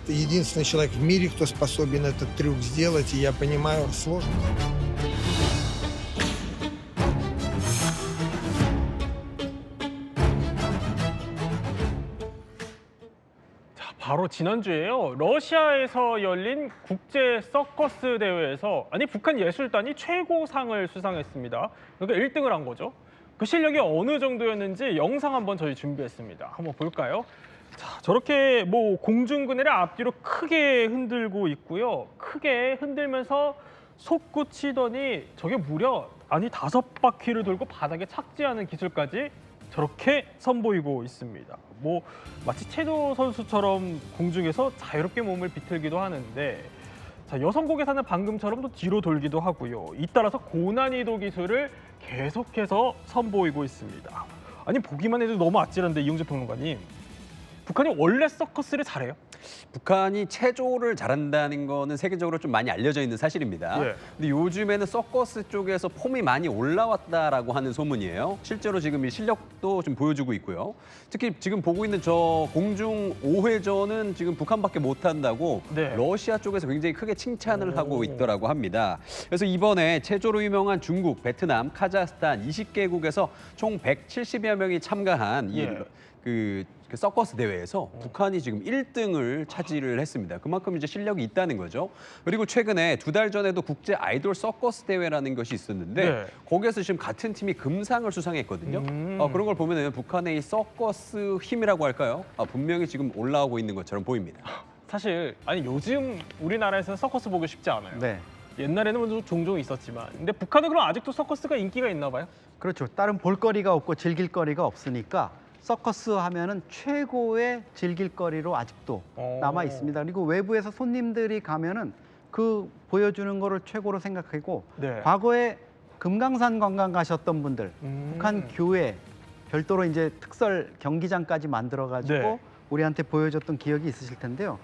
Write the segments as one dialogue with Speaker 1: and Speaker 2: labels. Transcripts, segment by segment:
Speaker 1: единственный человек в мире, кто способен этот трюк сделать, и я понимаю, сложно.
Speaker 2: 바로 지난주에요. 러시아에서 열린 국제 서커스 대회에서 북한 예술단이 최고상을 수상했습니다. 그러니까 1등을 한 거죠. 그 실력이 어느 정도였는지 영상 한번 저희 준비했습니다. 한번 볼까요? 자, 저렇게 공중근해를 앞뒤로 크게 흔들고 있고요. 크게 흔들면서 솟구치더니 저게 무려 5바퀴를 돌고 바닥에 착지하는 기술까지 저렇게 선보이고 있습니다. 마치 체조 선수처럼 공중에서 자유롭게 몸을 비틀기도 하는데, 자, 여성곡에서는 방금처럼 또 뒤로 돌기도 하고요. 잇따라서 고난이도 기술을 계속해서 선보이고 있습니다. 보기만 해도 너무 아찔한데, 이용재 평론가님, 북한이 원래 서커스를 잘해요?
Speaker 3: 북한이 체조를 잘한다는 거는 세계적으로 좀 많이 알려져 있는 사실입니다.
Speaker 2: 예.
Speaker 3: 근데 요즘에는 서커스 쪽에서 폼이 많이 올라왔다라고 하는 소문이에요. 실제로 지금 이 실력도 좀 보여주고 있고요. 특히 지금 보고 있는 저 공중 5회전은 지금 북한밖에 못한다고
Speaker 2: 네.
Speaker 3: 러시아 쪽에서 굉장히 크게 칭찬을 하고 있더라고 합니다. 그래서 이번에 체조로 유명한 중국, 베트남, 카자흐스탄 20개국에서 총 170여 명이 참가한 그 서커스 대회에서 북한이 지금 1등을 차지를 했습니다. 그만큼 이제 실력이 있다는 거죠. 그리고 최근에 2달 전에도 국제 아이돌 서커스 대회라는 것이 있었는데
Speaker 2: 네.
Speaker 3: 거기에서 지금 같은 팀이 금상을 수상했거든요. 그런 걸 보면 북한의 이 서커스 힘이라고 할까요? 분명히 지금 올라오고 있는 것처럼 보입니다.
Speaker 2: 사실 요즘 우리나라에서는 서커스 보기 쉽지 않아요.
Speaker 4: 네.
Speaker 2: 옛날에는 종종 있었지만, 근데 북한은 그럼 아직도 서커스가 인기가 있나 봐요?
Speaker 4: 그렇죠. 다른 볼거리가 없고 즐길거리가 없으니까 서커스 하면은 최고의 즐길거리로 아직도 남아 있습니다. 그리고 외부에서 손님들이 가면은 그 보여주는 거를 최고로 생각하고,
Speaker 2: 네.
Speaker 4: 과거에 금강산 관광 가셨던 분들, 북한 교회 별도로 이제 특설 경기장까지 만들어 가지고
Speaker 2: 네.
Speaker 4: 우리한테 보여줬던 기억이 있으실 텐데요.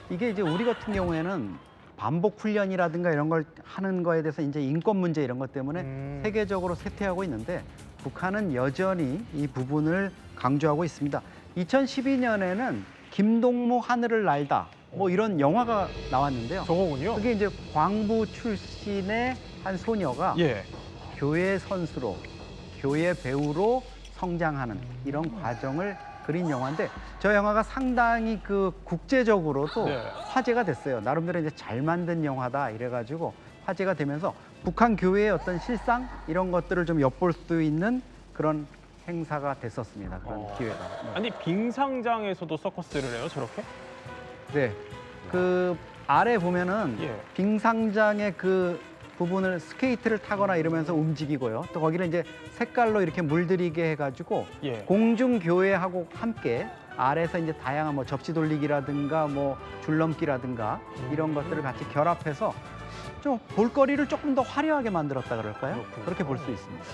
Speaker 4: 이게 이제 우리 같은 경우에는 반복 훈련이라든가 이런 걸 하는 거에 대해서 이제 인권 문제 이런 것 때문에 세계적으로 쇠퇴하고 있는데, 북한은 여전히 이 부분을 강조하고 있습니다. 2012년에는 김동무 하늘을 날다 이런 영화가 나왔는데요.
Speaker 2: 저거군요.
Speaker 4: 그게 이제 광부 출신의 한 소녀가
Speaker 2: 예.
Speaker 4: 교회 선수로, 교회 배우로 성장하는 이런 과정을 그린 영화인데, 저 영화가 상당히 그 국제적으로도
Speaker 2: 네.
Speaker 4: 화제가 됐어요. 나름대로 이제 잘 만든 영화다 이래가지고 화제가 되면서 북한 교회의 어떤 실상 이런 것들을 좀 엿볼 수 있는 그런 행사가 됐었습니다. 그런 기회가. 네.
Speaker 2: 빙상장에서도 서커스를 해요, 저렇게?
Speaker 4: 네. 그 아래 보면은
Speaker 2: 예.
Speaker 4: 빙상장의 그 부분을 스케이트를 타거나 이러면서 움직이고요. 또 거기를 이제 색깔로 이렇게 물들이게 해가지고
Speaker 2: 예.
Speaker 4: 공중교회하고 함께 아래에서 이제 다양한 접시 돌리기라든가 줄넘기라든가 이런 것들을 같이 결합해서 좀 볼거리를 조금 더 화려하게 만들었다 그럴까요?
Speaker 2: 그렇군요.
Speaker 4: 그렇게 볼 수 있습니다.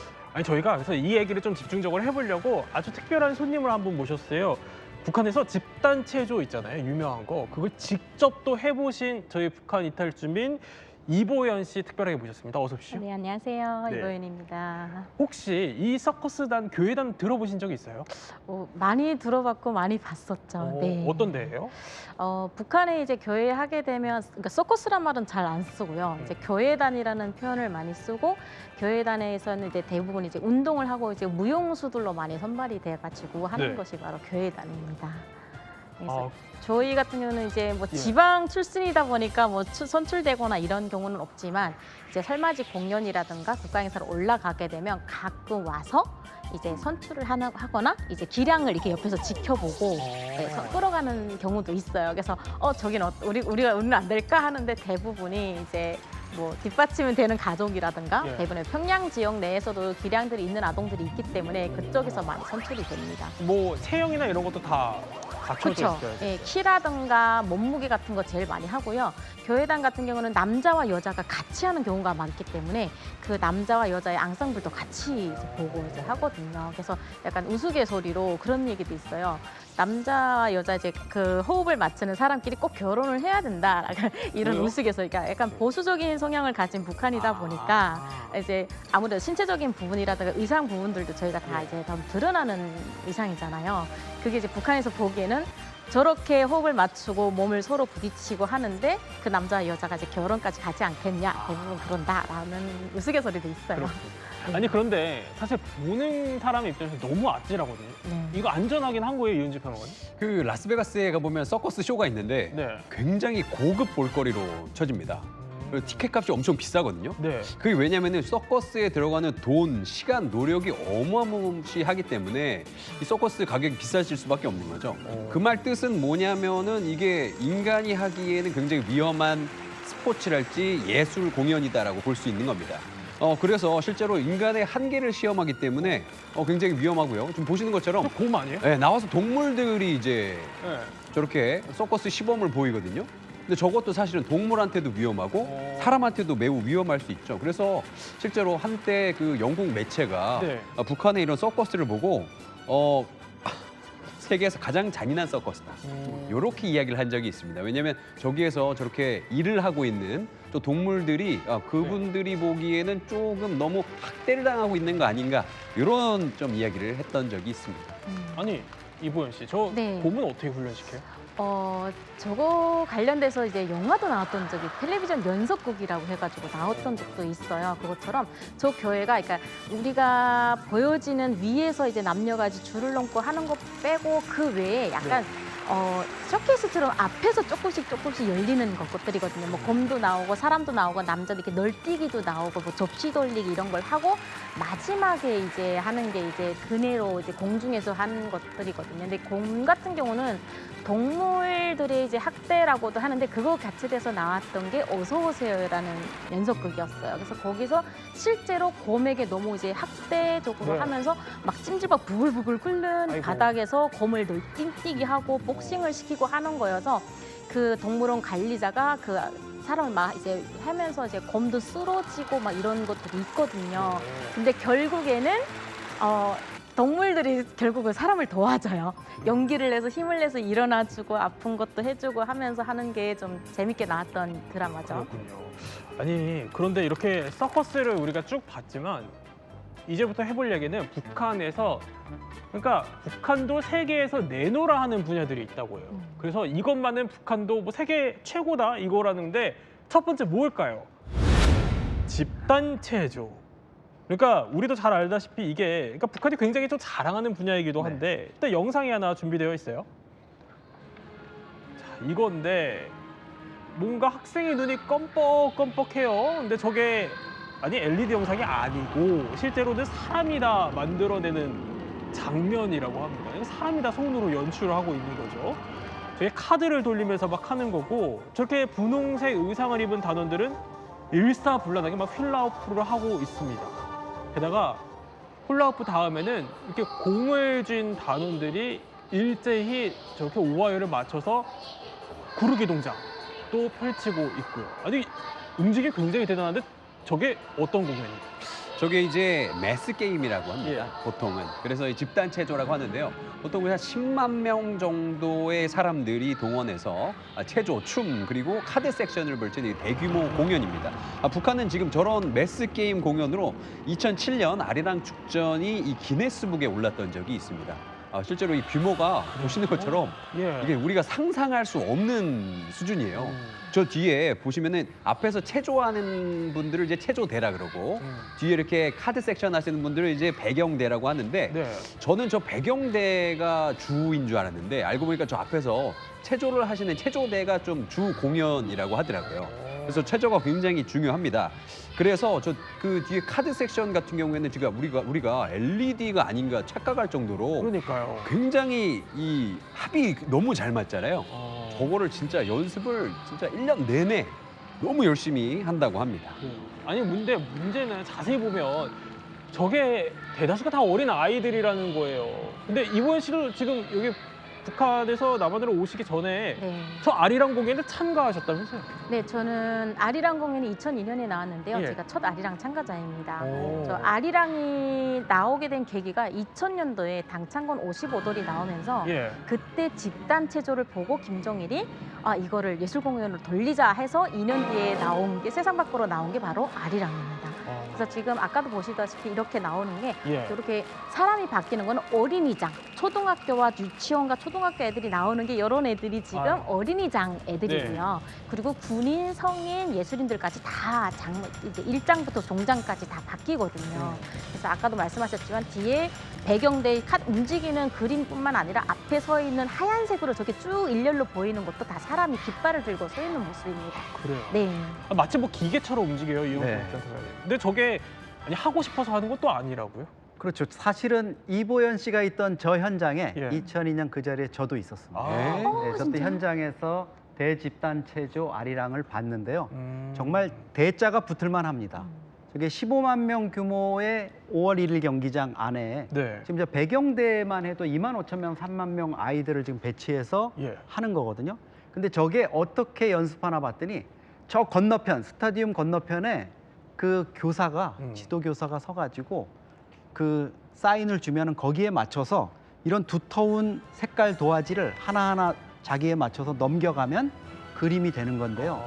Speaker 2: 저희가 그래서 이 얘기를 좀 집중적으로 해보려고 아주 특별한 손님을 한 분 모셨어요. 북한에서 집단 체조 있잖아요, 유명한 거. 그걸 직접 또 해보신 저희 북한 이탈 주민 이보연 씨 특별하게 모셨습니다. 어서 오십시오.
Speaker 5: 네, 안녕하세요.
Speaker 2: 네.
Speaker 5: 이보연입니다.
Speaker 2: 혹시 이 서커스단, 교회단 들어보신 적이 있어요?
Speaker 5: 많이 들어봤고 많이 봤었죠. 네.
Speaker 2: 어떤 데예요?
Speaker 5: 북한에 이제 교회 하게 되면, 그러니까 서커스란 말은 잘 안 쓰고요. 이제 교회단이라는 표현을 많이 쓰고, 교회단에서는 이제 대부분 이제 운동을 하고 이제 무용수들로 많이 선발이 돼가지고 하는
Speaker 2: 네.
Speaker 5: 것이 바로 교회단입니다. 그래서
Speaker 2: 아,
Speaker 5: 저희 같은 경우는 이제
Speaker 2: 예.
Speaker 5: 지방 출신이다 보니까 선출되거나 이런 경우는 없지만, 이제 설맞이 공연이라든가 국가행사로 올라가게 되면 가끔 와서 이제 선출을 하거나 이제 기량을 이렇게 옆에서 지켜보고 끌어가는 경우도 있어요. 그래서 저기는 우리는 안 될까 하는데, 대부분이 이제 뒷받침이 되는 가족이라든가
Speaker 2: 예.
Speaker 5: 대부분의 평양 지역 내에서도 기량들이 있는 아동들이 있기 때문에 그쪽에서 많이 선출이 됩니다.
Speaker 2: 체형이나 이런 것도 다 갖춰져
Speaker 5: 그렇죠.
Speaker 2: 있어요.
Speaker 5: 예, 키라든가 몸무게 같은 거 제일 많이 하고요. 교회단 같은 경우는 남자와 여자가 같이 하는 경우가 많기 때문에 그 남자와 여자의 앙상블도 같이 이제 보고 이제 하거든요. 그래서 약간 우스갯소리로 그런 얘기도 있어요. 남자와 여자 이제 그 호흡을 맞추는 사람끼리 꼭 결혼을 해야 된다. 이런
Speaker 2: 왜요?
Speaker 5: 우스갯소리. 그러니까 약간 보수적인 성향을 가진 북한이다 보니까 이제 아무래도 신체적인 부분이라든가 의상 부분들도 저희가 다 이제 더 드러나는 의상이잖아요. 그게 이제 북한에서 보기에는 저렇게 호흡을 맞추고 몸을 서로 부딪히고 하는데 그 남자와 여자가 이제 결혼까지 가지 않겠냐 대부분 그런다라는 우스갯소리도 있어요.
Speaker 2: 그렇군요. 아니 그런데 사실 보는 사람 입장에서 너무 아찔하거든요.
Speaker 5: 네.
Speaker 2: 이거 안전하긴 한 거예요, 이은지 평론가님?
Speaker 3: 그 라스베가스에 가보면 서커스 쇼가 있는데
Speaker 2: 네.
Speaker 3: 굉장히 고급 볼거리로 쳐집니다. 그리고 티켓값이 엄청 비싸거든요.
Speaker 2: 네.
Speaker 3: 그게 왜냐면은 서커스에 들어가는 돈, 시간, 노력이 어마무시하기 때문에 이 서커스 가격이 비싸질 수밖에 없는 거죠. 그 말 뜻은 뭐냐면은 이게 인간이 하기에는 굉장히 위험한 스포츠랄지 예술 공연이다라고 볼 수 있는 겁니다. 그래서 실제로 인간의 한계를 시험하기 때문에 굉장히 위험하고요. 지금 보시는 것처럼
Speaker 2: 곰 아니에요?
Speaker 3: 네, 나와서 동물들이 이제
Speaker 2: 네.
Speaker 3: 저렇게 서커스 시범을 보이거든요. 근데 저것도 사실은 동물한테도 위험하고 사람한테도 매우 위험할 수 있죠. 그래서 실제로 한때 그 영국 매체가
Speaker 2: 네.
Speaker 3: 북한의 이런 서커스를 보고 세계에서 가장 잔인한 서커스다. 이렇게 이야기를 한 적이 있습니다. 왜냐하면 저기에서 저렇게 일을 하고 있는 또 동물들이 그분들이 보기에는 조금 너무 학대를 당하고 있는 거 아닌가 이런 좀 이야기를 했던 적이 있습니다.
Speaker 2: 아니 이보연 씨, 저
Speaker 5: 네.
Speaker 2: 곰은 어떻게 훈련시켜요?
Speaker 5: 저거 관련돼서 이제 영화도 나왔던 적이 텔레비전 연속극이라고 해가지고 나왔던 적도 있어요. 그것처럼 저 교회가 그러니까 우리가 보여지는 위에서 이제 남녀가 줄을 넘고 하는 거 빼고 그 외에 약간 쇼케이스처럼 앞에서 조금씩 열리는 것들이거든요. 뭐 곰도 나오고 사람도 나오고 남자도 이렇게 널뛰기도 나오고 뭐 접시 돌리기 이런 걸 하고 마지막에 이제 하는 게 이제 그네로 이제 공중에서 하는 것들이거든요. 근데 곰 같은 경우는 동물들의 이제 학대라고도 하는데 그거 같이 돼서 나왔던 게 어서 오세요라는 연속극이었어요. 그래서 거기서 실제로 곰에게 너무 이제 학대적으로
Speaker 2: 네.
Speaker 5: 하면서 막 찜질방 부글부글 끓는
Speaker 2: 아이고.
Speaker 5: 바닥에서 곰을 널뛰기 하고 복싱을 시키고 하는 거여서 그 동물원 관리자가 그 사람을 막 이제 하면서 이제 곰도 쓰러지고 막 이런 것들이 있거든요. 근데 결국에는 동물들이 결국은 사람을 도와줘요. 용기를 내서 힘을 내서 일어나주고 아픈 것도 해주고 하면서 하는 게 좀 재밌게 나왔던 드라마죠.
Speaker 2: 그렇군요. 아니 그런데 이렇게 서커스를 우리가 쭉 봤지만 이제부터 해볼 얘기는 북한에서 그러니까 북한도 세계에서 내노라 하는 분야들이 있다고 해요. 그래서 이것만은 북한도 뭐 세계 최고다 이거라는데 첫 번째 뭘까요? 집단 체조. 그러니까 우리도 잘 알다시피 이게 그러니까 북한이 굉장히 좀 자랑하는 분야이기도 한데 일단 영상이 하나 준비되어 있어요. 자, 이건데 뭔가 학생의 눈이 껌뻑껌뻑해요. 근데 저게 아니 LED 영상이 아니고 실제로는 사람이 다 만들어내는 장면이라고 합니다. 사람이 다 손으로 연출을 하고 있는 거죠. 저게 카드를 돌리면서 막 하는 거고 저렇게 분홍색 의상을 입은 단원들은 일사불란하게 막 휠라우프를 하고 있습니다. 게다가 훌라후프 다음에는 이렇게 공을 쥔 단원들이 일제히 저렇게 오와이어를 맞춰서 구르기 동작 또 펼치고 있고요. 아니 움직임이 굉장히 대단한데 저게 어떤 공연입니까?
Speaker 3: 저게 이제 매스 게임이라고 합니다.
Speaker 2: 예.
Speaker 3: 보통은. 그래서 이 집단 체조라고 하는데요. 보통 한 10만 명 정도의 사람들이 동원해서 체조, 춤 그리고 카드 섹션을 벌친 대규모 공연입니다. 북한은 지금 저런 매스 게임 공연으로 2007년 아리랑 축전이 이 기네스북에 올랐던 적이 있습니다. 실제로 이 규모가 보시는 것처럼
Speaker 2: 예.
Speaker 3: 이게 우리가 상상할 수 없는 수준이에요. 저 뒤에 보시면은 앞에서 체조하는 분들을 이제 체조대라 그러고 뒤에 이렇게 카드 섹션 하시는 분들을 이제 배경대라고 하는데
Speaker 2: 네.
Speaker 3: 저는 저 배경대가 주인 줄 알았는데 알고 보니까 저 앞에서 체조를 하시는 체조대가 좀 주 공연이라고 하더라고요. 그래서 체조가 굉장히 중요합니다. 그래서 저 그 뒤에 카드 섹션 같은 경우에는 지금 우리가 LED가 아닌가 착각할 정도로
Speaker 2: 그러니까요.
Speaker 3: 굉장히 이 합이 너무 잘 맞잖아요. 저거를 진짜 연습을 진짜 1년 내내 너무 열심히 한다고 합니다.
Speaker 2: 아니 문제는 자세히 보면 저게 대다수가 다 어린 아이들이라는 거예요. 근데 이보연 씨도 지금 여기 북한에서 남한으로 오시기 전에
Speaker 5: 네.
Speaker 2: 저 아리랑 공연에 참가하셨다면서요?
Speaker 5: 네, 저는 아리랑 공연이 2002년에 나왔는데요.
Speaker 2: 예.
Speaker 5: 제가 첫 아리랑 참가자입니다.
Speaker 2: 오.
Speaker 5: 저 아리랑이 나오게 된 계기가 2000년도에 당창건 55돌이 나오면서
Speaker 2: 예.
Speaker 5: 그때 집단 체조를 보고 김정일이 이거를 예술 공연으로 돌리자 해서 2년 뒤에 나온 게 세상 밖으로 나온 게 바로 아리랑입니다. 그래서 지금 아까도 보시다시피 이렇게 나오는 게
Speaker 2: 예.
Speaker 5: 이렇게 사람이 바뀌는 건 어린이장, 초등학교와 유치원과 초등 초등학교 애들이 나오는 게 이런 애들이 지금 어린이장 애들이고요. 그리고 군인, 성인, 예술인들까지 다 이제 1장부터 종장까지 다 바뀌거든요. 그래서 아까도 말씀하셨지만 뒤에 배경대 움직이는 그림뿐만 아니라 앞에 서 있는 하얀색으로 저게 쭉 일렬로 보이는 것도 다 사람이 깃발을 들고 서 있는 모습입니다.
Speaker 2: 그래요.
Speaker 5: 네.
Speaker 2: 마치 뭐 기계처럼 움직여요, 이용
Speaker 4: 네.
Speaker 2: 센터가. 근데 저게 아니 하고 싶어서 하는 것도 아니라고요?
Speaker 4: 그렇죠. 사실은 이보연 씨가 있던 저 현장에
Speaker 2: 예.
Speaker 4: 2002년 그 자리에 저도 있었습니다.
Speaker 2: 아.
Speaker 4: 네, 저때
Speaker 5: 진짜요?
Speaker 4: 현장에서 대집단 체조 아리랑을 봤는데요.
Speaker 2: 음.
Speaker 4: 정말 대자가 붙을만 합니다. 저게 15만 명 규모의 5월 1일 경기장 안에
Speaker 2: 네.
Speaker 4: 지금 저 배경대만 해도 2만 5천 명, 3만 명 아이들을 지금 배치해서
Speaker 2: 예.
Speaker 4: 하는 거거든요. 근데 저게 어떻게 연습하나 봤더니 저 건너편, 스타디움 건너편에 그 교사가, 지도 교사가 서가지고 그 사인을 주면은 거기에 맞춰서 이런 두터운 색깔 도화지를 하나하나 자기에 맞춰서 넘겨가면 그림이 되는 건데요.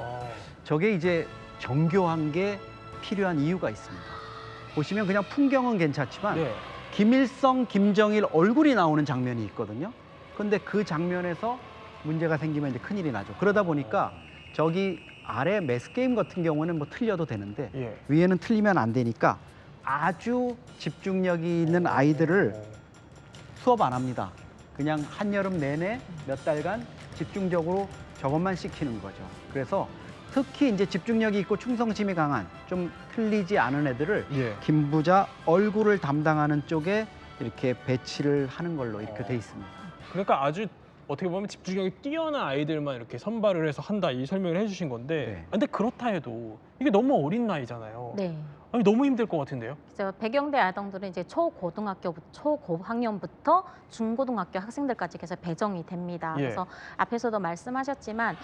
Speaker 4: 저게 이제 정교한 게 필요한 이유가 있습니다. 보시면 그냥 풍경은 괜찮지만
Speaker 2: 네.
Speaker 4: 김일성, 김정일 얼굴이 나오는 장면이 있거든요. 근데 그 장면에서 문제가 생기면 이제 큰일이 나죠. 그러다 보니까 저기 아래 매스게임 같은 경우는 뭐 틀려도 되는데
Speaker 2: 예.
Speaker 4: 위에는 틀리면 안 되니까 아주 집중력이 있는 아이들을 수업 안 합니다. 그냥 한여름 내내 몇 달간 집중적으로 저것만 시키는 거죠. 그래서 특히 이제 집중력이 있고 충성심이 강한 좀 틀리지 않은 애들을
Speaker 2: 예.
Speaker 4: 김부자 얼굴을 담당하는 쪽에 이렇게 배치를 하는 걸로 이렇게 돼 있습니다.
Speaker 2: 그러니까 아주 어떻게 보면 집중력이 뛰어난 아이들만 이렇게 선발을 해서 한다 이 설명을 해주신 건데
Speaker 4: 네.
Speaker 2: 근데 그렇다 해도 이게 너무 어린 나이잖아요.
Speaker 5: 네.
Speaker 2: 아니 너무 힘들 것 같은데요?
Speaker 5: 그래서 배경대 아동들은 이제 초고학년부터 중고등학교 학생들까지 계속 배정이 됩니다.
Speaker 2: 예.
Speaker 5: 그래서 앞에서도 말씀하셨지만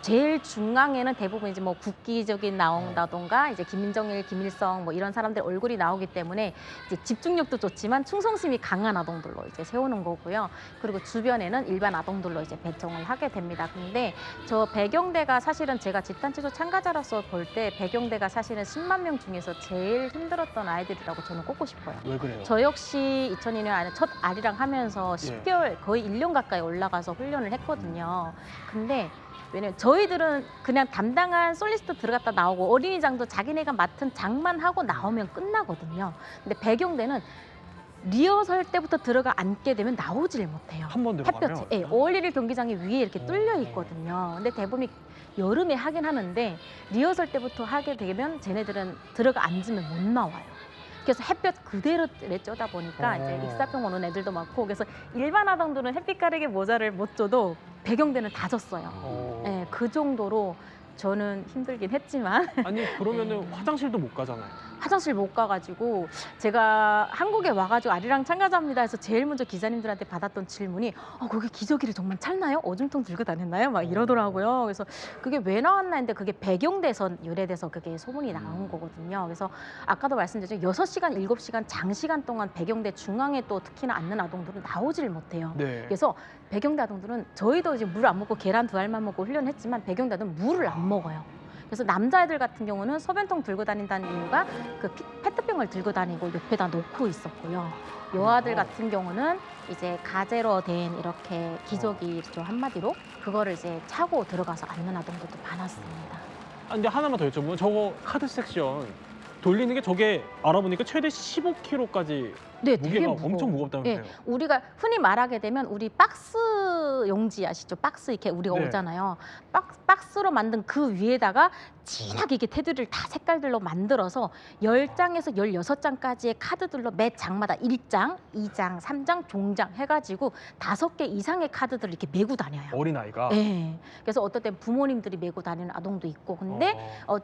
Speaker 5: 제일 중앙에는 대부분 이제 뭐 국기적인 나온다던가 이제 김정일, 김일성 뭐 이런 사람들 얼굴이 나오기 때문에 이제 집중력도 좋지만 충성심이 강한 아동들로 이제 세우는 거고요. 그리고 주변에는 일반 아동들로 이제 배정을 하게 됩니다. 근데 저 배경대가 사실은 제가 집단체조 참가자로서 볼 때 배경대가 사실은 10만 명 중에서 제일 힘들었던 아이들이라고 저는 꼽고 싶어요.
Speaker 2: 왜 그래요?
Speaker 5: 저 역시 2002년 안에 첫 아리랑 하면서 10개월 거의 1년 가까이 올라가서 훈련을 했거든요. 근데 왜냐면 저희들은 그냥 담당한 솔리스트 들어갔다 나오고 어린이장도 자기네가 맡은 장만 하고 나오면 끝나거든요. 근데 배경대는 리허설 때부터 들어가 앉게 되면 나오질 못해요.
Speaker 2: 한 번 들어가면?
Speaker 5: 햇볕에. 예, 5월 1일 경기장이 위에 이렇게 뚫려 있거든요. 근데 대부분이 여름에 하긴 하는데 리허설 때부터 하게 되면 쟤네들은 들어가 앉으면 못 나와요. 그래서 햇볕 그대로 쬐다 보니까 이제 익사병 오는 애들도 많고 그래서 일반 아동들은 햇빛 가리개 모자를 못 줘도 배경대는 다 줬어요. 네, 그 정도로 저는 힘들긴 했지만
Speaker 2: 아니 그러면은 화장실도 못 가잖아요.
Speaker 5: 화장실 못 가가지고 제가 한국에 와가지고 아리랑 참가자입니다 해서 제일 먼저 기자님들한테 받았던 질문이 거기 기저귀를 정말 찰나요? 오줌통 들고 다녔나요? 막 이러더라고요. 그래서 그게 왜 나왔나 했는데 그게 배경대에서 유래돼서 그게 소문이 나온 거거든요. 그래서 아까도 말씀드렸죠. 6시간, 7시간 장시간 동안 배경대 중앙에 또 특히나 앉는 아동들은 나오질 못해요.
Speaker 2: 네.
Speaker 5: 그래서 배경대 아동들은 저희도 이제 물 안 먹고 계란 2알만 먹고 훈련했지만 배경대 아동은 물을 안 먹어요. 그래서 남자애들 같은 경우는 소변통 들고 다닌다는 이유가 그 페트병을 들고 다니고 옆에다 놓고 있었고요. 여아들 같은 경우는 이제 가재로 된 이렇게 기저귀죠 한마디로 그거를 이제 차고 들어가서 앉는 아동들도 많았습니다.
Speaker 2: 근데 하나만 더 여쭤보면 저거 카드 섹션 돌리는 게 저게 알아보니까 최대 15kg까지
Speaker 5: 네,
Speaker 2: 무게가
Speaker 5: 되게 무거워요.
Speaker 2: 엄청 무겁다면서요?
Speaker 5: 예, 우리가 흔히 말하게 되면 우리 박스 용지 아시죠? 박스 이렇게 우리가
Speaker 2: 네.
Speaker 5: 오잖아요. 박스로 만든 그 위에다가 진하게 이렇게 테두리를 다 색깔들로 만들어서 10장에서 16장까지의 카드들로 매 장마다 1장, 2장, 3장, 종장 해가지고 5개 이상의 카드들을 이렇게 메고 다녀요.
Speaker 2: 어린아이가?
Speaker 5: 네. 그래서 어떨 땐 부모님들이 메고 다니는 아동도 있고 근데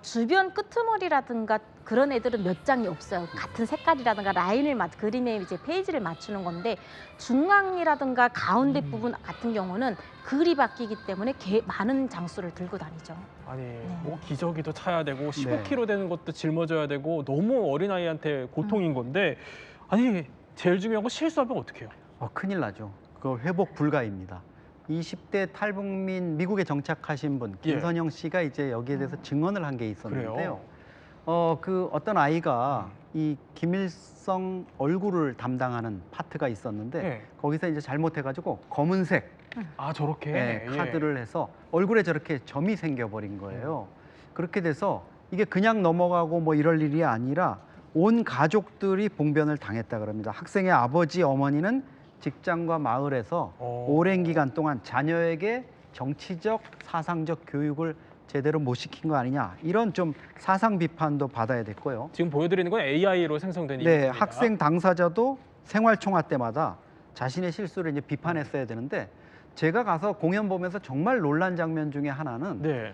Speaker 5: 주변 끄트머리라든가 그런 애들은 몇 장이 없어요. 같은 색깔이라든가 라인을 그림에 이제 페이지를 맞추는 건데 중앙이라든가 가운데 부분 같은 경우는 글이 바뀌기 때문에 많은 장수를 들고 다니죠.
Speaker 2: 아니 뭐 기저귀도 차야 되고 15kg
Speaker 4: 네.
Speaker 2: 되는 것도 짊어져야 되고 너무 어린아이한테 고통인 건데 아니 제일 중요한 건 실수하면 어떡해요?
Speaker 4: 큰일 나죠. 그거 회복 불가입니다. 20대 탈북민 미국에 정착하신 분 김선영 씨가 이제 여기에 대해서 증언을 한 게 있었는데요.
Speaker 2: 그래요?
Speaker 4: 그 어떤 아이가 이 김일성 얼굴을 담당하는 파트가 있었는데
Speaker 2: 네.
Speaker 4: 거기서 이제 잘못해가지고 검은색
Speaker 2: 아 저렇게
Speaker 4: 카드를 해서 얼굴에 저렇게 점이 생겨버린 거예요. 그렇게 돼서 이게 그냥 넘어가고 뭐 이럴 일이 아니라 온 가족들이 봉변을 당했다 그럽니다. 학생의 아버지, 어머니는 직장과 마을에서 오랜 기간 동안 자녀에게 정치적, 사상적 교육을 제대로 못 시킨 거 아니냐, 이런 좀 사상 비판도 받아야 됐고요.
Speaker 2: 지금 보여드리는 건 AI로 생성된
Speaker 4: 네,
Speaker 2: 이미지입니다.
Speaker 4: 학생 당사자도 생활총화 때마다 자신의 실수를 이제 비판했어야 되는데 제가 가서 공연 보면서 정말 놀란 장면 중에 하나는
Speaker 2: 네.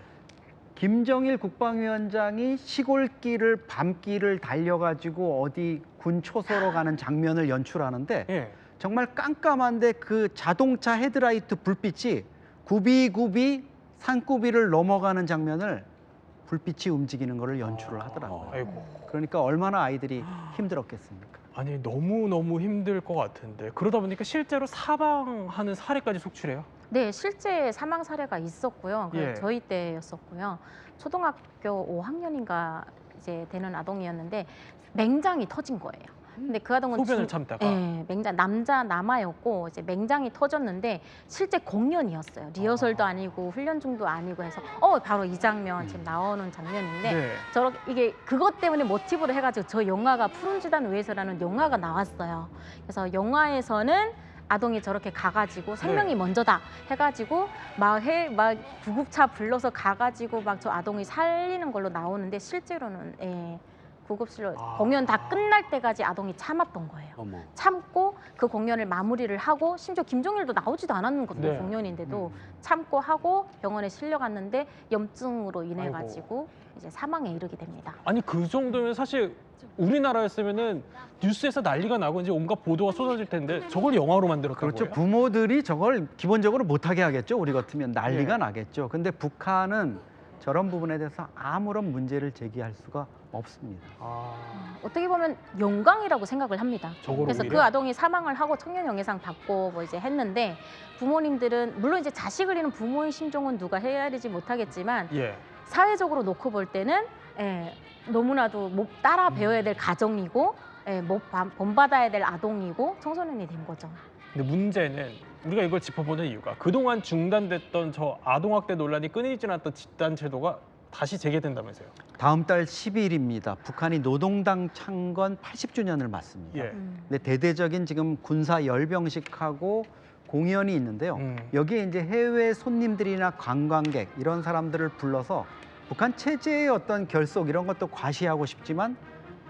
Speaker 4: 김정일 국방위원장이 시골길을 밤길을 달려가지고 어디 군 초소로 가는 장면을 연출하는데
Speaker 2: 예.
Speaker 4: 정말 깜깜한데 그 자동차 헤드라이트 불빛이 굽이굽이 산구비를 넘어가는 장면을 불빛이 움직이는 것을 연출을 하더라고요.
Speaker 2: 아이고.
Speaker 4: 그러니까 얼마나 아이들이 힘들었겠습니까?
Speaker 2: 아니 너무 힘들 것 같은데 그러다 보니까 실제로 사망하는 사례까지 속출해요.
Speaker 5: 네, 실제 사망 사례가 있었고요.
Speaker 2: 예.
Speaker 5: 저희 때였었고요. 초등학교 5학년인가 이제 되는 아동이었는데 맹장이 터진 거예요. 근데 그 아동은
Speaker 2: 소변을 참다가.
Speaker 5: 네, 남아였고 이제 맹장이 터졌는데 실제 공연이었어요. 리허설도 아니고 훈련 중도 아니고 해서 바로 이 장면 지금 나오는 장면인데
Speaker 2: 네.
Speaker 5: 이게 그것 때문에 모티브로 해가지고 저 영화가 푸른지단 위에서라는 영화가 나왔어요. 그래서 영화에서는 아동이 저렇게 가가지고 생명이 먼저다 해가지고 막 구급차 불러서 가가지고 막 저 아동이 살리는 걸로 나오는데 실제로는 구급실로 공연 다 끝날 때까지 아동이 참았던 거예요.
Speaker 3: 어머.
Speaker 5: 참고 그 공연을 마무리를 하고 심지어 김종일도 나오지도 않았는 것도
Speaker 2: 네.
Speaker 5: 공연인데도 참고 하고 병원에 실려갔는데 염증으로 인해 가지고 이제 사망에 이르게 됩니다.
Speaker 2: 아니 그 정도면 사실 우리나라였으면은 뉴스에서 난리가 나고 이제 온갖 보도가 쏟아질 텐데 저걸 영화로 만들었다고요?
Speaker 4: 그렇죠. 부모들이 저걸 기본적으로 못하게 하겠죠. 우리 같으면 난리가
Speaker 2: 예.
Speaker 4: 나겠죠. 근데 북한은 저런 부분에 대해서 아무런 문제를 제기할 수가 없습니다.
Speaker 5: 어떻게 보면 영광이라고 생각을 합니다.
Speaker 2: 저거를
Speaker 5: 그래서
Speaker 2: 오히려?
Speaker 5: 그 아동이 사망을 하고 청년영예상 받고 뭐 이제 했는데 부모님들은 물론 이제 자식을 잃은 부모의 심정은 누가 헤아리지 못하겠지만
Speaker 2: 예.
Speaker 5: 사회적으로 놓고 볼 때는 너무나도 못 따라 배워야 될 가정이고 본받아야 될 아동이고 청소년이 된 거죠.
Speaker 2: 근데 문제는 우리가 이걸 짚어보는 이유가 그동안 중단됐던 저 아동학대 논란이 끊이지 않았던 집단 제도가 다시 재개된다면서요?
Speaker 4: 다음 달 10일입니다. 북한이 노동당 창건 80주년을 맞습니다.
Speaker 2: 예.
Speaker 4: 근데 대대적인 지금 군사 열병식하고 공연이 있는데요. 여기에 이제 해외 손님들이나 관광객 이런 사람들을 불러서 북한 체제의 어떤 결속 이런 것도 과시하고 싶지만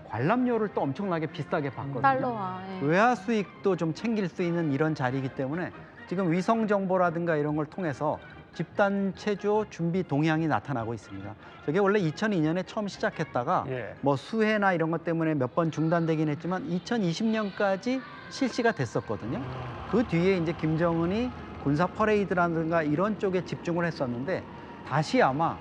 Speaker 4: 관람료를 또 엄청나게 비싸게 받거든요.
Speaker 5: 달러와.
Speaker 4: 외화 수익도 좀 챙길 수 있는 이런 자리이기 때문에 지금 위성 정보라든가 이런 걸 통해서 집단 체조 준비 동향이 나타나고 있습니다. 저게 원래 2002년에 처음 시작했다가
Speaker 2: 예.
Speaker 4: 뭐 수해나 이런 것 때문에 몇 번 중단되긴 했지만 2020년까지 실시가 됐었거든요. 그 뒤에 이제 김정은이 군사 퍼레이드라든가 이런 쪽에 집중을 했었는데 다시 아마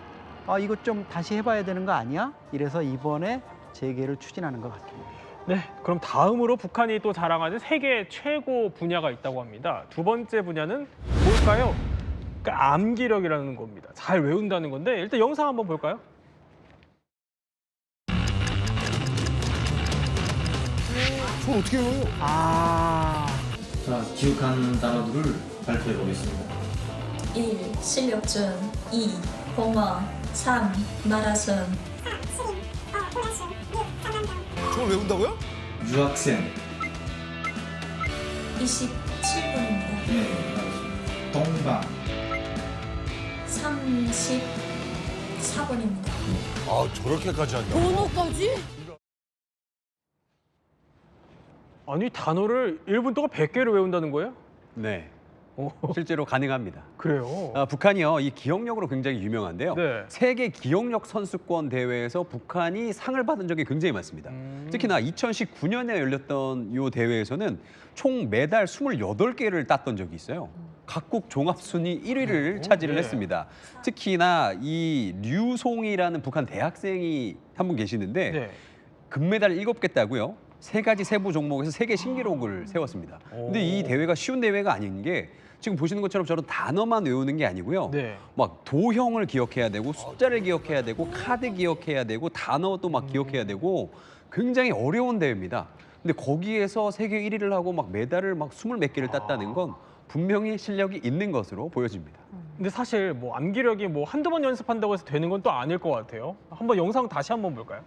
Speaker 4: 이거 좀 다시 해봐야 되는 거 아니야? 이래서 이번에 재개를 추진하는 것 같습니다.
Speaker 2: 네, 그럼 다음으로 북한이 또 자랑하는 세계 최고 분야가 있다고 합니다. 두 번째 분야는 뭘까요? 그러니까 암기력이라는 겁니다. 잘 외운다는 건데 일단 영상 한번 볼까요?
Speaker 1: 저 어떻게 해요?
Speaker 6: 자, 기억하는 단어들을 발표해 보겠습니다.
Speaker 7: 1. 실력증 2. 봉화 3. 마라손
Speaker 1: 저걸 외운다고요?
Speaker 6: 유학생.
Speaker 7: 27분입니다.
Speaker 6: 네, 알겠습니다. 동방.
Speaker 7: 34분입니다.
Speaker 8: 아, 저렇게까지 한다고?
Speaker 2: 아니 단어를 1분 동안 100개를 외운다는 거예요?
Speaker 3: 네.
Speaker 2: 오,
Speaker 3: 실제로 가능합니다.
Speaker 2: 그래요?
Speaker 3: 북한이요, 이 기억력으로 굉장히 유명한데요.
Speaker 2: 네.
Speaker 3: 세계 기억력 선수권 대회에서 북한이 상을 받은 적이 굉장히 많습니다. 특히나 2019년에 열렸던 이 대회에서는 총 메달 28개를 땄던 적이 있어요. 각국 종합 순위 1위를 차지를
Speaker 2: 네.
Speaker 3: 했습니다. 특히나 이 류송이라는 북한 대학생이 한 분 계시는데
Speaker 2: 네.
Speaker 3: 금메달 7개 따고요. 3가지 세부 종목에서 세계 신기록을 세웠습니다. 근데 이 대회가 쉬운 대회가 아닌 게 지금 보시는 것처럼 저런 단어만 외우는 게 아니고요.
Speaker 2: 네.
Speaker 3: 막 도형을 기억해야 되고 숫자를 기억해야 되고 카드 기억해야 되고 단어도 막 기억해야 되고 굉장히 어려운 대회입니다. 근데 거기에서 세계 1위를 하고 막 메달을 막 20몇 개를 땄다는 건 분명히 실력이 있는 것으로 보여집니다.
Speaker 2: 근데 사실 뭐 암기력이 뭐 한두 번 연습한다고 해서 되는 건 또 아닐 것 같아요. 한번 영상 다시 한번 볼까요?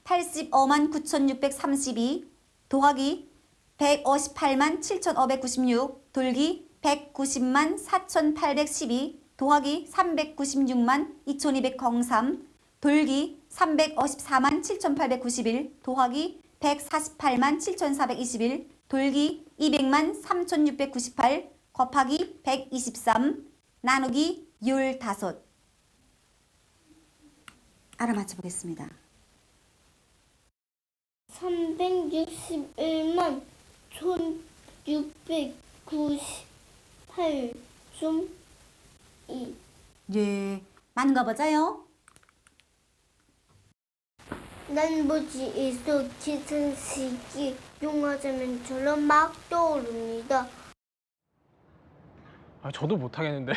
Speaker 9: 85만 9,632 더하기 158만 7,596 돌기 190만 4,812 더하기 396만 2,203 돌기 354만 7,891 더하기 148만 7,421 돌기 200만 3,698 곱하기 123 나누기 15 알아맞혀보겠습니다.
Speaker 10: 361만 1,698 중 2.
Speaker 9: 예, 맞는 거 맞아요?
Speaker 10: 난 뭐지에서 계산식이 용화자면처럼 막 떠오릅니다.
Speaker 2: 저도 못하겠는데.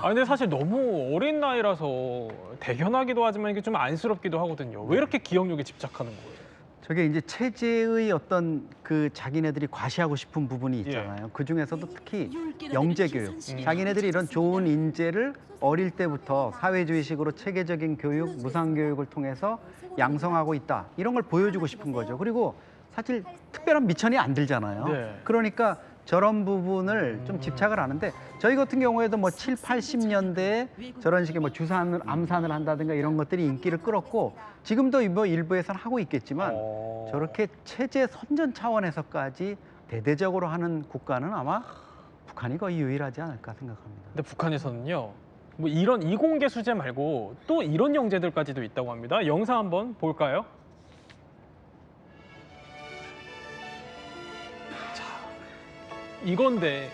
Speaker 2: 근데 사실 너무 어린 나이라서 대견하기도 하지만 이게 좀 안쓰럽기도 하거든요. 왜 이렇게 기억력에 집착하는 거예요?
Speaker 4: 저게 이제 체제의 어떤 그 자기네들이 과시하고 싶은 부분이 있잖아요. 그 중에서도 특히 영재 교육. 자기네들이 이런 좋은 인재를 어릴 때부터 사회주의식으로 체계적인 교육, 무상 교육을 통해서 양성하고 있다. 이런 걸 보여주고 싶은 거죠. 그리고 사실 특별한 미천이 안 들잖아요.
Speaker 2: 네.
Speaker 4: 그러니까 저런 부분을 좀 집착을 하는데 저희 같은 경우에도 뭐 7, 80년대에 저런 식의 뭐 주산을 암산을 한다든가 이런 것들이 인기를 끌었고 지금도 뭐 일부에서는 하고 있겠지만 저렇게 체제 선전 차원에서까지 대대적으로 하는 국가는 아마 북한이 거의 유일하지 않을까 생각합니다.
Speaker 2: 근데 북한에서는요. 뭐 이런 이공계 수제 말고 또 이런 영재들까지도 있다고 합니다. 영상 한번 볼까요? 이건데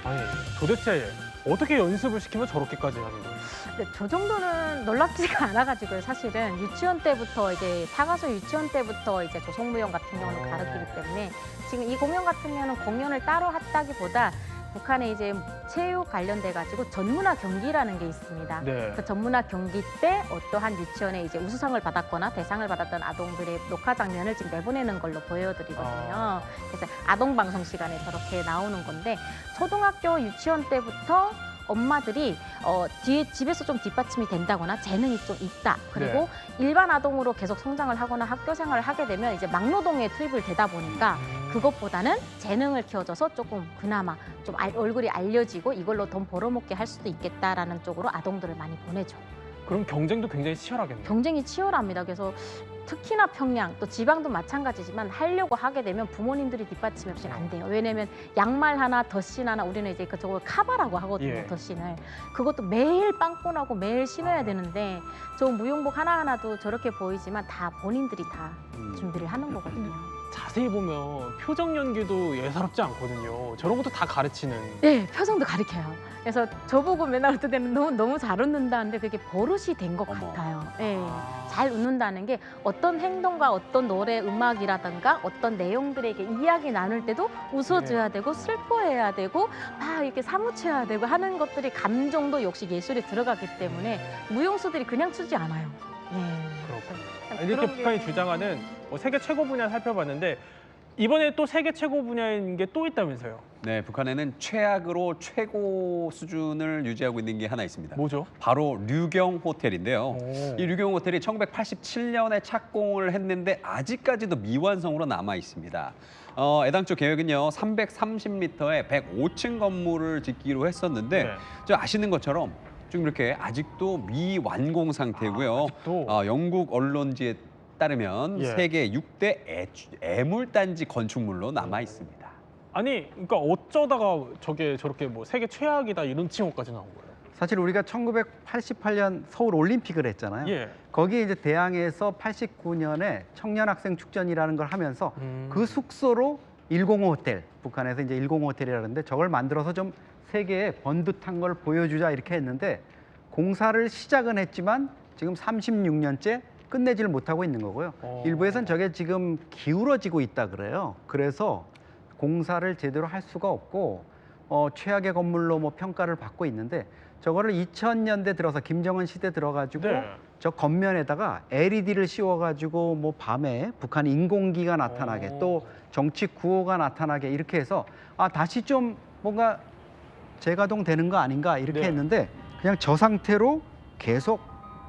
Speaker 2: 아니 도대체 어떻게 연습을 시키면 저렇게까지 하는 거예요?
Speaker 5: 근데 저 정도는 놀랍지가 않아가지고요. 사실은 유치원 때부터 이제 사가수 유치원 때부터 이제 조성무용 같은 경우는 가르치기 때문에 지금 이 공연 같은 경우는 공연을 따로 했다기보다 북한에 이제 체육 관련돼 가지고 전문화 경기라는 게 있습니다.
Speaker 2: 네.
Speaker 5: 그 전문화 경기 때 어떠한 유치원에 이제 우수상을 받았거나 대상을 받았던 아동들의 녹화 장면을 지금 내보내는 걸로 보여드리거든요. 그래서 아동 방송 시간에 저렇게 나오는 건데 초등학교 유치원 때부터 엄마들이 뒤에 집에서 좀 뒷받침이 된다거나 재능이 좀 있다. 그리고 일반 아동으로 계속 성장을 하거나 학교 생활을 하게 되면 이제 막노동에 투입을 되다 보니까 그것보다는 재능을 키워줘서 조금 그나마 좀 얼굴이 알려지고 이걸로 돈 벌어먹게 할 수도 있겠다라는 쪽으로 아동들을 많이 보내죠.
Speaker 2: 그럼 경쟁도 굉장히 치열하겠네요.
Speaker 5: 경쟁이 치열합니다. 그래서 특히나 평양, 또 지방도 마찬가지지만 하려고 하게 되면 부모님들이 뒷받침이 없이는 안 돼요. 왜냐면 양말 하나, 덧신 하나, 우리는 이제 그쪽을 카바라고 하거든요,
Speaker 2: 예.
Speaker 5: 덧신을. 그것도 매일 빵꾸나고 매일 신어야 되는데 저 무용복 하나하나도 저렇게 보이지만 다 본인들이 다 준비를 하는 거거든요.
Speaker 2: 자세히 보면 표정 연기도 예사롭지 않거든요. 저런 것도 다 가르치는.
Speaker 5: 네, 표정도 가르쳐요. 그래서 저보고 맨날 어떨 때는 너무 잘 웃는다는데 그게 버릇이 된 것 같아요. 네, 잘 웃는다는 게 어떤 행동과 어떤 노래, 음악이라든가 어떤 내용들에게 이야기 나눌 때도 웃어줘야 되고 슬퍼해야 되고 막 이렇게 사무쳐야 되고 하는 것들이 감정도 역시 예술에 들어가기 때문에 무용수들이 그냥 추지 않아요. 네.
Speaker 2: 그렇군요. 이렇게 북한이 주장하는 세계 최고 분야 살펴봤는데 이번에 또 세계 최고 분야인 게 또 있다면서요?
Speaker 3: 네, 북한에는 최악으로 최고 수준을 유지하고 있는 게 하나 있습니다.
Speaker 2: 뭐죠?
Speaker 3: 바로 류경 호텔인데요. 이 류경 호텔이 1987년에 착공을 했는데 아직까지도 미완성으로 남아 있습니다. 애당초 계획은요 330m에 105층 건물을 짓기로 했었는데 저 아시는 것처럼 지금 이렇게 아직도 미완공 상태고요. 영국 언론지에 따르면 세계 6대 애물단지 건축물로 남아 있습니다.
Speaker 2: 아니, 그러니까 어쩌다가 저게 저렇게 뭐 세계 최악이다 이런 칭호까지 나온 거예요?
Speaker 4: 사실 우리가 1988년 서울 올림픽을 했잖아요.
Speaker 2: 예.
Speaker 4: 거기에 이제 대항에서 89년에 청년 학생 축전이라는 걸 하면서 그 숙소로 105 호텔, 북한에서 이제 105 호텔이라는데 저걸 만들어서 좀 세계에 번듯한 걸 보여주자 이렇게 했는데 공사를 시작은 했지만 지금 36년째 끝내지를 못하고 있는 거고요. 일부에서는 저게 지금 기울어지고 있다 그래요. 그래서 공사를 제대로 할 수가 없고 최악의 건물로 뭐 평가를 받고 있는데 저거를 2000년대 들어서 김정은 시대 들어가지고
Speaker 2: 네.
Speaker 4: 저 겉면에다가 LED를 씌워가지고 뭐 밤에 북한 인공기가 나타나게 또 정치 구호가 나타나게 이렇게 해서 다시 좀 뭔가 재가동되는 거 아닌가 이렇게
Speaker 2: 네.
Speaker 4: 했는데 그냥 저 상태로 계속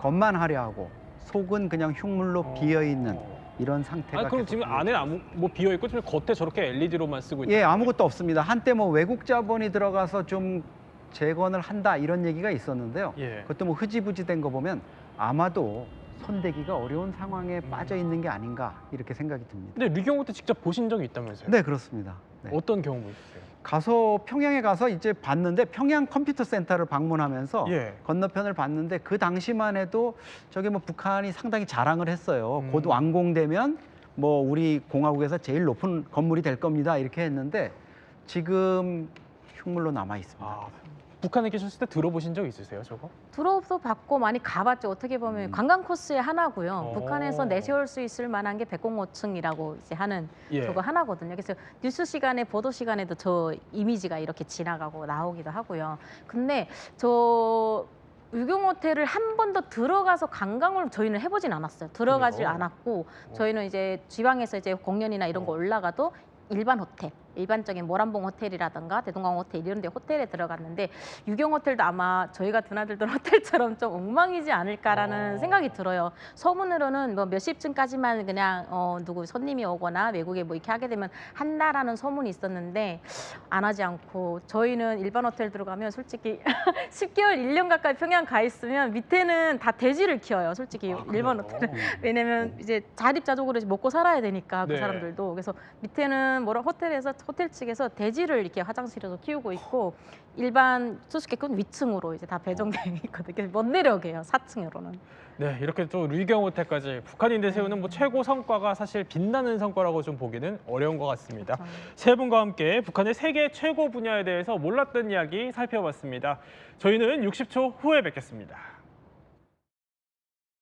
Speaker 4: 겉만 화려하고 속은 그냥 흉물로 비어 있는 이런 상태가.
Speaker 2: 아니, 그럼 지금 안에 아무 뭐 비어 있고 지금 겉에 저렇게 LED로만 쓰고 있는.
Speaker 4: 예, 아무것도 없습니다. 한때 뭐 외국 자본이 들어가서 좀 재건을 한다 이런 얘기가 있었는데요.
Speaker 2: 예.
Speaker 4: 그것도 뭐 흐지부지 된 거 보면 아마도 손대기가 어려운 상황에 빠져 있는 게 아닌가 이렇게 생각이 듭니다.
Speaker 2: 근데 류경호 때 직접 보신 적이 있다면서요?
Speaker 4: 네, 그렇습니다. 네.
Speaker 2: 어떤 경험 있으세요?
Speaker 4: 가서 평양에 가서 이제 봤는데 평양 컴퓨터 센터를 방문하면서
Speaker 2: 예.
Speaker 4: 건너편을 봤는데 그 당시만 해도 저게 뭐 북한이 상당히 자랑을 했어요. 곧 완공되면 뭐 우리 공화국에서 제일 높은 건물이 될 겁니다. 이렇게 했는데 지금 흉물로 남아 있습니다.
Speaker 2: 북한에 계셨을 때 들어보신 적 있으세요, 저거?
Speaker 5: 들어도 봤고 많이 가봤죠. 어떻게 보면 관광 코스의 하나고요. 북한에서 내세울 수 있을 만한 게 105층이라고 이제 하는
Speaker 2: 예.
Speaker 5: 저거 하나거든요. 그래서 뉴스 시간에 보도 시간에도 저 이미지가 이렇게 지나가고 나오기도 하고요. 근데 저 유경호텔을 한 번도 들어가서 관광을 저희는 해보진 않았어요. 들어가질
Speaker 2: 그래요?
Speaker 5: 않았고 저희는 이제 지방에서 이제 공연이나 이런 거 올라가도 일반 호텔, 일반적인 모란봉 호텔이라든가 대동강 호텔 이런 데 호텔에 들어갔는데 유경 호텔도 아마 저희가 드나들던 호텔처럼 좀 엉망이지 않을까라는 생각이 들어요. 소문으로는 뭐 몇십 층까지만 그냥 누구 손님이 오거나 외국에 뭐 이렇게 하게 되면 한다라는 소문이 있었는데 안 하지 않고 저희는 일반 호텔 들어가면 솔직히 10개월, 1년 가까이 평양 가 있으면 밑에는 다 돼지를 키워요. 솔직히 일반 호텔은. 왜냐면 이제 자립자족으로 먹고 살아야 되니까 그
Speaker 2: 네.
Speaker 5: 사람들도. 그래서 밑에는 뭐라 호텔에서 호텔 측에서 돼지를 이렇게 화장실에서 키우고 있고 일반 수수께끼는 위층으로 이제 다 배정되어 있거든요. 못 내려오게요. 4층으로는.
Speaker 2: 네, 이렇게 또 류경 호텔까지 북한이 내세우는 뭐 최고 성과가 사실 빛나는 성과라고 좀 보기는 어려운 것 같습니다.
Speaker 5: 그렇죠.
Speaker 2: 세 분과 함께 북한의 세계 최고 분야에 대해서 몰랐던 이야기 살펴봤습니다. 저희는 60초 후에 뵙겠습니다.